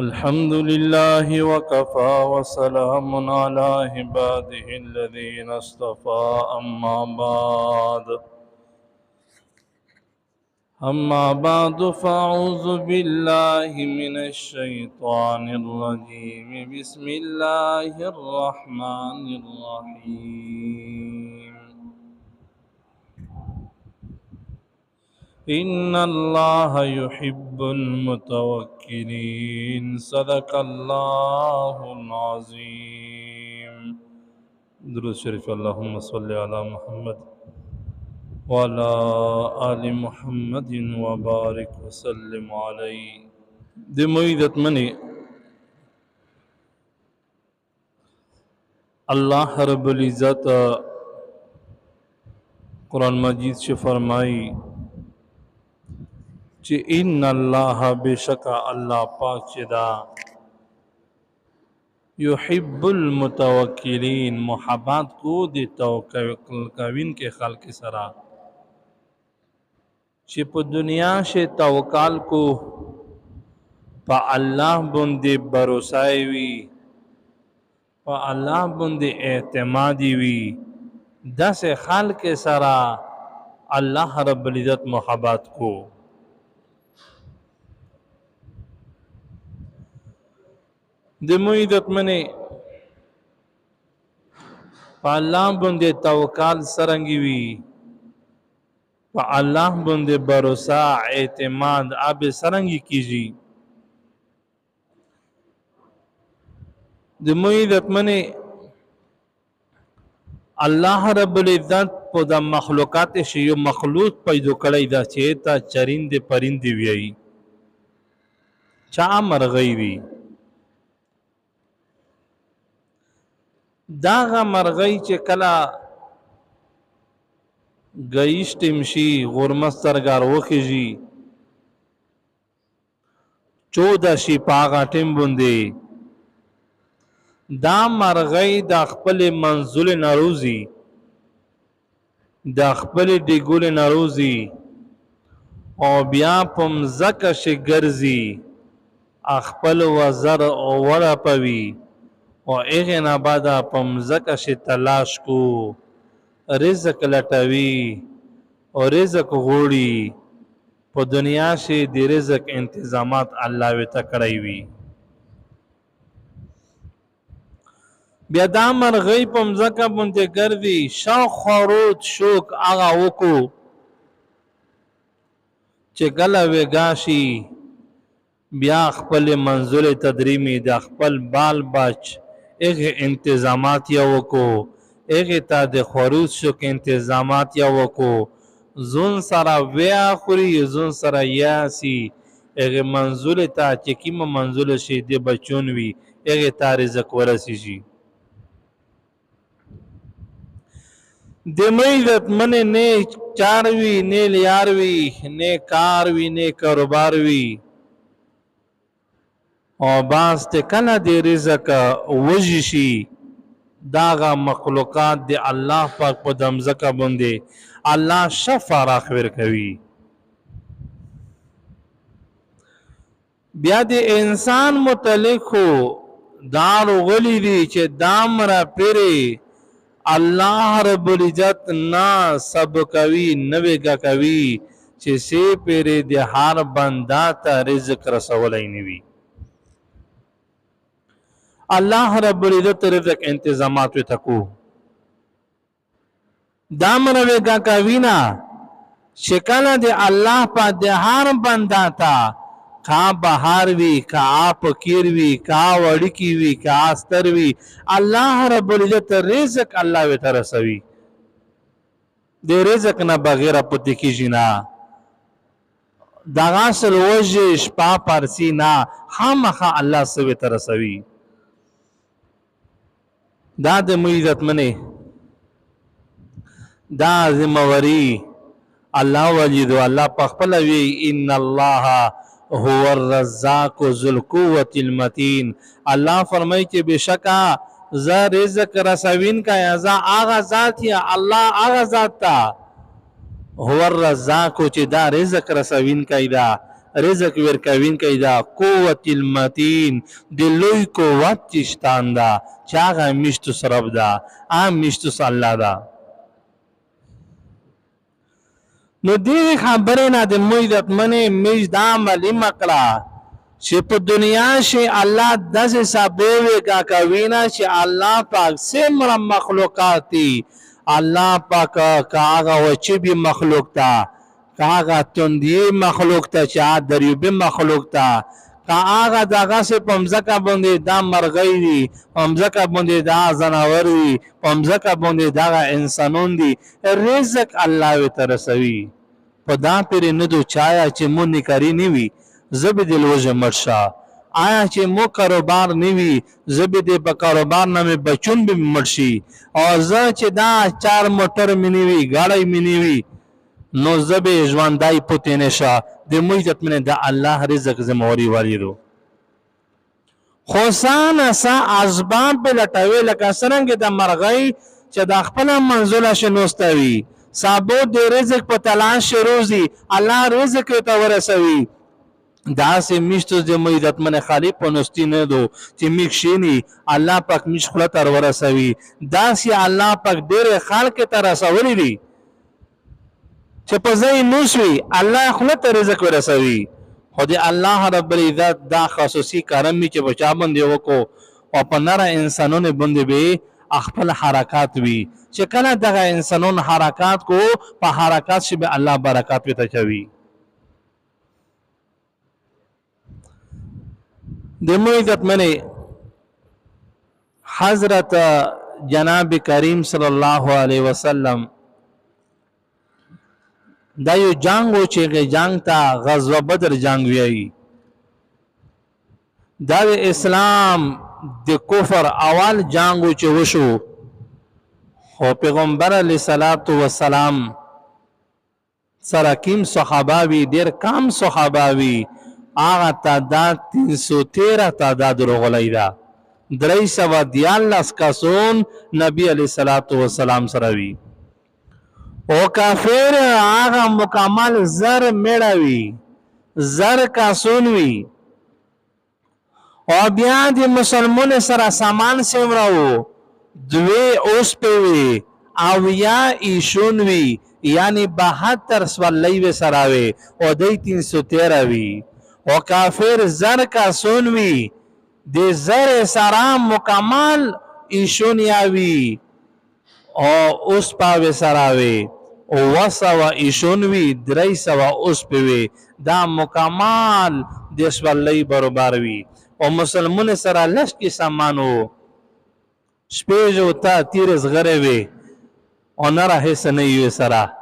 الحمد لله وكفى وسلام على عباده الذين اصطفى أما بعد فأعوذ بالله من الشيطان الرجيم بسم الله الرحمن الرحيم إن الله يحب المتوكلين صدق الله العظيم درود شریف اللهم صل على محمد وعلى آل محمد وبارك وسلم عليه دی مویدت منی اللہ رب العزت قرآن مجید سے فرمائی چې ان الله بشکا الله پاک چې دا یحب المتوکلین محبت کو دی توکل کوین کے خلق سرا چې په دنیا سے توکل کو په الله باندې باور وي په الله باندې اعتماد وي داسې خلق سرا الله رب العزت محبت کو د مویدت منی په الله باندې توکل سرنګي وي په الله باندې باور اعتماد اب سرنګي کیږي د مویدت منی الله رب العزت په د مخلوقات شی یو مخلوق پیدا کړی دا چې تا چرند پرند وی چا مرغی وی داغه مرغی چې کلا گئیشتمشی غرمسترگار وخیجی 14 شی پاغا ټیم بوندې دا مرغی د خپل منزل ناروزی د خپل دیګول ناروزی او بیا پم زکه شي ګرځي خپل وزر او ورا پوي او ایغه نه بعد پم زکه شي تلاش کو رزق لټوي او رزق غوړي په دنیا شي د رزق انتظامات الله وته کړی وي بیا دا مرغی پم زکه بنته ګرځي شوق خروت شوق هغه وکو چې ګلا وګاشي بیا خپل منزل تدریمی د خپل بال بچ ایغه انتظامات یا وکو ایغه تا د خروج شو کې انتظامات یا وکو زون سره ویا خوري زون سره یاسی ایغه منزل تا چې کیم منزل شي د بچون وی ایغه تا رزق ورسیږي د مېزت منه نه چاروي نه لیاروي نه کاروي نه کاروبار وی او باز ته کله د رزق وجشي داغه مخلوقات د الله پاک په دمزکه باندې الله شفا راخور کوي بیا د انسان متعلق دار غلی دی چې دامره پری الله رب العزت نا سب کوي نوېګه کوي چې سي پری د هر بندا ته رزق رسولای نیوي الله رب العزت رزق انتظامات تکو دامره وګه کوینا شکل د الله په د هر بندا تا کا بهار وی کا اپ کیر وی کا وړکی وی کا استر وی الله رب العزت رزق الله و ترسوي د رزق نه بغیر پته کیږي نه دغه سل وجه شپه پرسی نه خامخه الله سو ترسوي دا د مویزت منی دا زموری الله وجد الله پخپل وی ان الله هو الرزاق ذو القوة المتين الله فرمای چې بشکا ز رزق رسوین کا ازا اغه ذات یا الله اغه ذات تا هو الرزاق چې دا رزق رسوین کا دا رزق ورکوونکی دا قوت المتین د لوی قوت چې شتان دا چې هغه میشتو رب دا هغه میشتو الله دا. نو دې خبرې نه د موږ منې میش دا عملي مکړه چې په دنیا شي الله داسې سابوي کا کوینا چې الله پاک سمره مخلوقات دي. الله پاک کاغه وچبي مخلوق تا کاغه تندي مخلوق تا چې دریوبه مخلوق تا کاغه دغه سه پمزکه باندې دا مرغۍ دي پمزکه باندې دا زناور دي پمزکه باندې دا انسانون دي. رزق الله وترسوي په دا پیر نه دو چایا چې مونږ کاری نیوي زبې د لوجه مرشا آیا چې مو کاروبار نیوي زبې د په کاروبار نه بچون به مرشي او زه چې دا 4 موټر منیوي گاڑی منیوي نو زبې ژوندای پته نشه د موجت من د الله رزق زموري والیدو خوسان سا اسباب په لټوي لکه څنګه د مرغۍ چې د خپل منزل شنوستوي سابو د رزق په تلاش روزي الله رزق ته ورسوي. دا سه میشتو د مویدت من خالی پنوستی نه دو چې میکشینی الله پاک میش خلت ورسوي. دا سه الله پاک ډېر خلق ته رسولي دي چې په ځای نوسوي الله خلت رزق ورسوي. خو دې الله رب العزت دا خصوصي کرم می چې بچا باندې وکړو او په نره انسانونه باندې به خپل حرکات وي چې کله دغه انسانون حرکات کو په حرکات شي به الله برکات وي تچوي. د موعظت منی حضرت جناب کریم صلی الله علیه وسلم دا یو جنگ و چې جنگ ته غزوه بدر جنگ ویایي. دا د اسلام د کفر اول جنگ و چې وشو خو پیغمبر علیه الصلاۃ والسلام سره کیم صحابه وی ډیر کم صحابه وی آغا تعداد 313 تعداد رغلی دا 314 کسون نبی علیہ الصلوۃ والسلام سره وی او کافر آغا مکمل زر میړوي زر کسون وی او بیا د مسلمان سره سامان سمراو دوی اوس پوي او یا ایشون وی یعنی 72 سوالای و سراوي او دای 313 وی او کافر زر کا سونوی د زر سرا مکمل ایشونیاوی او اوس پاوی سراوی او وسوا ایشونوی 300 اوس پوی دا مکمل د سوالای برابر وی او مسلمان سره لش کی سامانو شپېجو تا تیرز غره وی او نه هیڅ نه یو سره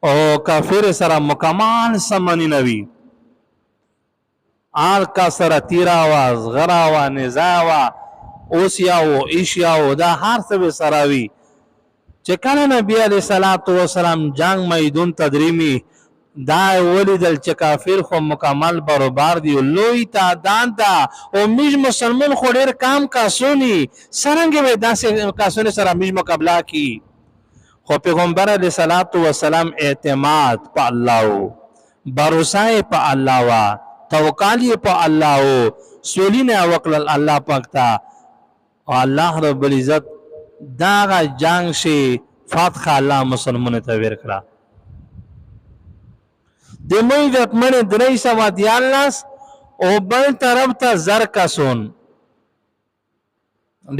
او کافر سره مکمل سامانی نوی آل کا سره تیراوا غراوا نزاوا اوسیاو ایشیاو دا هر څه سراوی چې کله نبی علیہ الصلوۃ والسلام جنگ میدان تدریمی دا ولیدل چې کافر خو مکمل برابر دی لوی تعداد دا او میج مسلمان خو ډیر کام کاسونی سرنګ به داسې کاسونه سره میج مقابله کی خو پیغمبر علیہ الصلوۃ والسلام اعتماد په الله باور په الله وا توکل په الله سولینه وکړل الله پاک ته او الله رب العزت دا جنگ شي فتح الله مسلمان ته ورکړه د موعظت منه 314 او بل طرف ته زر کسون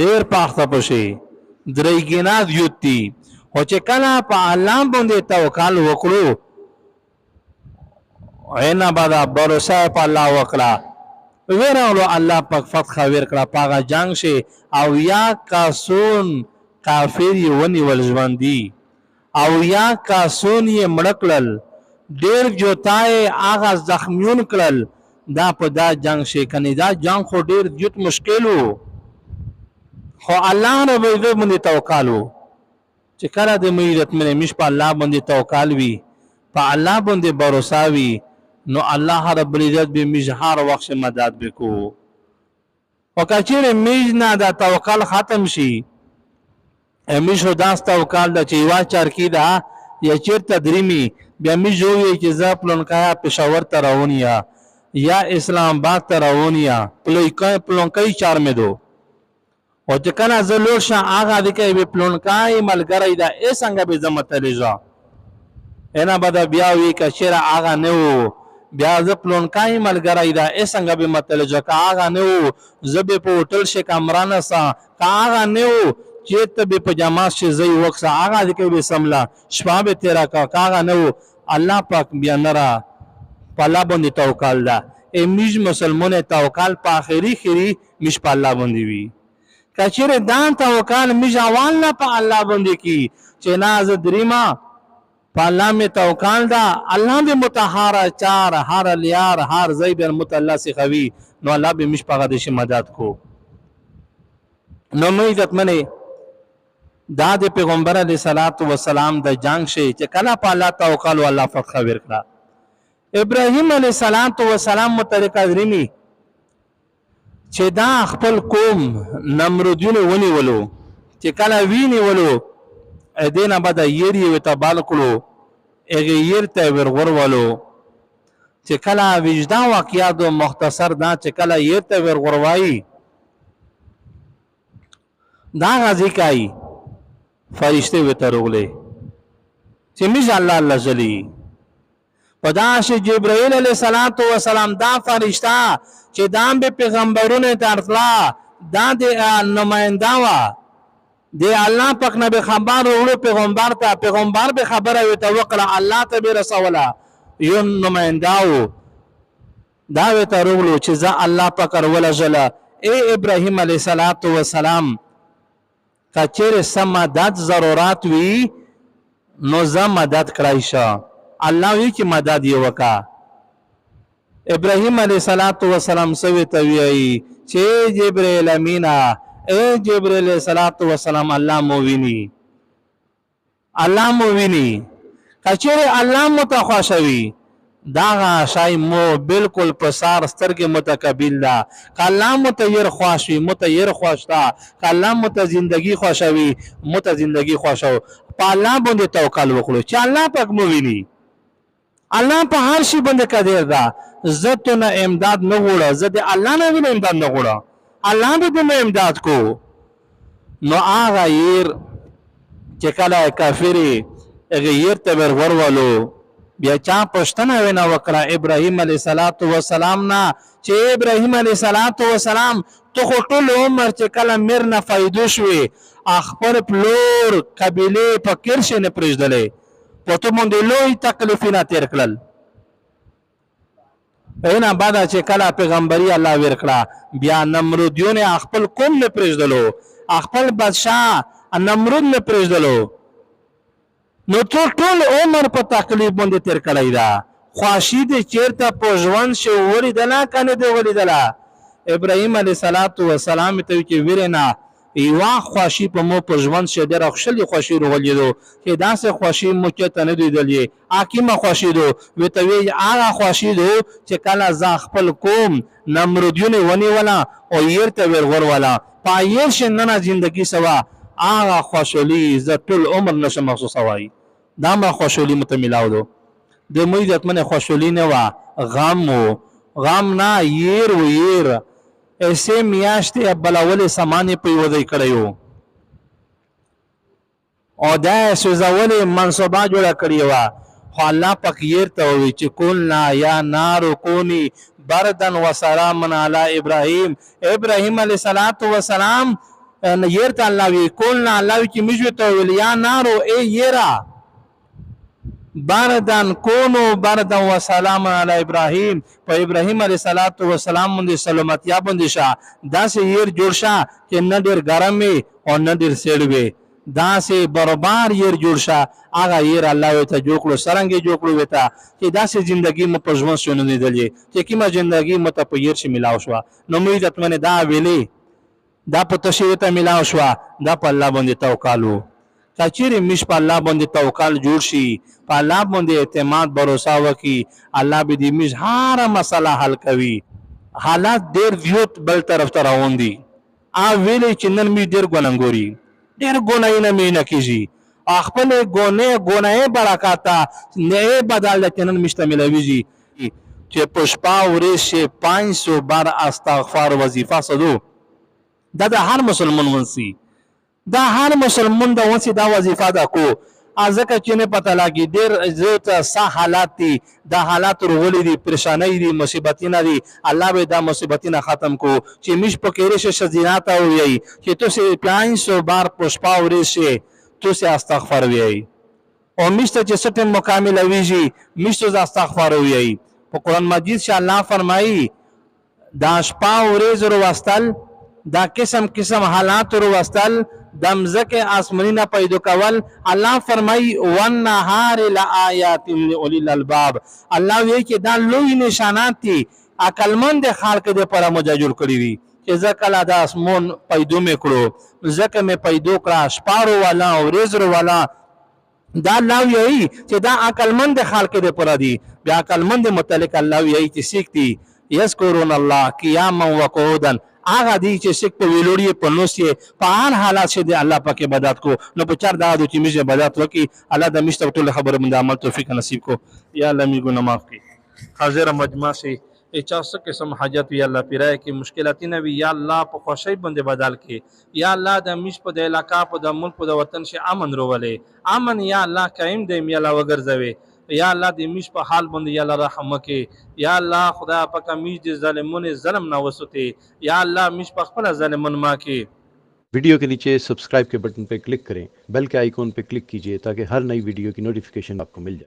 ډیر پاخته پشي درېګینا یوتی او چې کله په الله باندې توکل وکړو اینا بادا باور په الله وکړه ورولو الله پاک فتح ورکړه پاغه جنگ شي او یا کاسون کافر یې ونیول ژوندي او یا کاسون یې مړکړل ډیر جوتای آغا زخمیون کړل دا په دا جنگ شي کني دا جنگ خو ډیر جوت مشکلو خو الله رب عزت باندې توکل چې کله د مېرت منه مش په الله باندې توکل وي په الله باندې باور وي نو الله رب العزت به مجهار وخت مدد وکړو او کچېره میز نه دا توکل ختم شي امیشو داس توکل د چیوا چرکی دا یا چیر تدریمی بیا میش وویل چې زه پلونکایا پېښور ته روان یا اسلام آباد ته روان یا پلونکی چار مې دو او چې کله زه لوړ شم هغه دی کوي پلونکای ملګری ده ای څنګه به زه متلی ژه اینا به بیا وی که چېرې هغه نه و بیا زه پلونکای ملګری ده ای څنګه به متلی ژه که هغه نه و زه به په هوټل شي کمرانه سه که هغه نه و چېرته به په جماعت شي زه یې وکړه هغه دی کوي به سمله شپه به تېره کړه که هغه نه و الله پاک بیا نه را په الله باندې توکل ده میش مسلمان توکل په آخري خیري میش په الله باندې وي که چېرې دا توکل میش اول نه په الله باندې کی چې نه زه دریمه په الله مې توکل ده الله به متحاره چار هر لیار هر ځای به مت الله سخوي نو الله به میش په هغه دې مدد کو نو مې عزتمنې دا د پیغمبر علیه صلوات و سلام د جنگ شي چې کله په الله توکل او الله فتح ورکړه ابراهیم علیه السلام مترکه درمی چې دا خپل قوم نمرودیونه ونیولو چې کله وینیولو دینه به د یېر یې ورته بال کړو هغې یېر ته ورغورولو چې کله وجدا واقعات مختصر دا چې کله یېر ته ورغوروایي دا غازي کوي فرشته ورته راغلې چې میش الله الله جلی په داسې جبرائیل علیه السلام دا فرشته چې دا به پیغمبرونه ته ورتله دا د نماینده وه د الله پاک نه به خبر وړو پیغمبر ته پیغمبر به خبره ورته وکړه الله ته به رسوله یو نماینده و دا ورته راغلو چې زه الله پاک ورولېږله ای ابراهیم علیه السلام که چېرې څه مدد ضرورت وي نو زه مدد کړی شه الله وی چې مدد یې وکړه ابراهیم علیه السلام سوی ته وایي چې جبرائیل امینه ای جبرائیل علیه السلام الله مو ویني که چېرې الله مو ته خوښوي دغه شی مو بالکل په سار سترګې متقبل ده که الله مو ته یېر خوښ وي مو ته یېر خوښ ده که الله مو ته زندګي خوښوي مو ته زندګي خوښو په الله باندې توکل وکړو چې الله پاک مو ویني الله په هر شي باندې قادر ده زه تو نه امداد نه غواړم زه د الله نه وینم امداد نه غواړم الله به مې امداد کو نو هغه یېر چې کله کافرې هغې یېر ته ورولو بیا چا پوښتنه ونه وکړه ابراهیم علیه السلام نه چې ابراهیم علیه السلام ته خو ټول عمر چې کله میر نه فایدو شوې خپل پلور قبیلې په کرښې نه پرېږدلې په تو باندې لوی تکلیفونه تېر کړل اینا بعد چې کله پیغمبري الله ورکړه بیا نمرودیونه خپل قوم نه پرېږدلو خپل بادشاه نمرود نه پرېږدلو نو ټول عمر په تکلیف باندې تیر کړی دا خواشي دې چیرته په ژوند شو ولیدله کنه دې ولیدله ابراهیم علیه السلام ته چې ویرنه یوه خواشي په مو په ژوند شو ډېره خوشحالي خواشي راغلیدو چې داسې خواشي مو چېرته نه دی لیدلې حکیمه خواشي دو ورته وایي هغه خواشي دو چې کله زه خپل قوم نمرودیونه ونیوله او یېر ته ورغوروله په یېر شننه زندګي سوه هغه خوشحالي زه ټول عمر نشم محسوسولی دا ما خوشحالي مته میلاو دو د موږ عزتمنې خوشحالي نه وه غم و غم نه یېر و یېر ایسې میاشتې بلولې سامان یې په یوه ځای کړی و او دا یې سوځولې منصوبه جوړه کړې وه خو الله پاک یېر ته ووایي چې قلنا یا نارو کوني بردن و سلاما علی ابراهیم علیه السلام یېر ته الله وی قلنا الله وی چې موږ ورته وویل یا نارو ای یېره بردن کونو بردن و سلام علی ابراهیم په ابراهیم علیه السلام باندې سلامتیا باندې شه داسې یېر جوړ شه چې نه ډېر ګرم وي او نه ډېر سړ وي داسې برابر یېر جوړ شه هغه یېر الله ورته جوړ کړو څرنګه جوړ کړو ورته چې داسې زندګي مو په ژوند شو نه لیدلې چې کومه زندګي مو ته په یېر شي میلاو شوه نو موږ عزتمنې دا ویلې دا په تشریع ته میلاو شوه دا په الله باندې توکل و که چیرې موږ په الله باندې توکل جوړ شي په الله باندې اعتماد باور وکړي الله به دې موږ هره مسله حل کوي حالات ډېر زیات بل طرف ته روان دي ویلې چې نن موږ ډېر ګناهګوري ډېر ګناهونه مې نه کېږي خپل ګونې برکاته نه بدل کنن مشتملويږي چې پشپا ورې شي 500 بار استغفار وظیفه صدو دا د هر مسلمان ونسي دا هر مسلمان د ونسي دا وظیفه دا کو ازکه چې نه پته لاګي ډېر زه سا حالات دي دا حالات ورولې دي پریشانای دي مصیبتونه دي الله به دا مصیبتونه ختم کو چې مش پکې رشه شزینات او وي چې تو 500 بار پشپا ورې شي تو سے استغفار وی او مشته چې ستم مکمل ویږي مشته استغفار وی په قران مجید چې الله فرمایي دا شپه ورځ ورو واستل دا قسم حالات ورو واستل دمزکه آسمانینا پیدا کول الله فرمایي والنهار لآیات لأولی الالباب الله وی چې دا لوی نشانات دي عقلمند خلق دې پر مجاجل کړی وي چې ځکه دا اسمون پیدا میکړو ځکه مې پیدا کړه شپارو والا او ورځ والا دا الله وی چې دا عقلمند خلق دې پر دي بیا عقلمند متعلق الله وی چې سیکتي یذکرون الله قیاما وقعودا هغه دي چې سیک په ویلوړي په نوسه په هر حالات شه دي الله پاک عبادت کو نو په چار دا د چې میشه عبادت وکي الله د مشته ټول خبره باندې عمل توفیق نصیب کو یا الله می ګناه معاف کړي حاضر مجمع سے اچا څه قسم حاجت وی الله پیرای کې مشکلات نه وی یا الله په خوشی باندې بدل کې یا الله د مش په د علاقہ په د ملک په د وطن شي امن روولې امن یا الله قائم دی یا الله وګرځوي یا الله د مش په حال باندې یا الله رحم وکي یا الله خدا پاک مش د ظالمون ظلم نه وسوته یا الله مش په خپل ظالمون ما کې वीडियो के नीचे सब्सक्राइब के बटन पर क्लिक करें बेल के आइकॉन पर क्लिक कीजिए ताकि हर नई वीडियो की नोटिफिकेशन आपको मिल जाए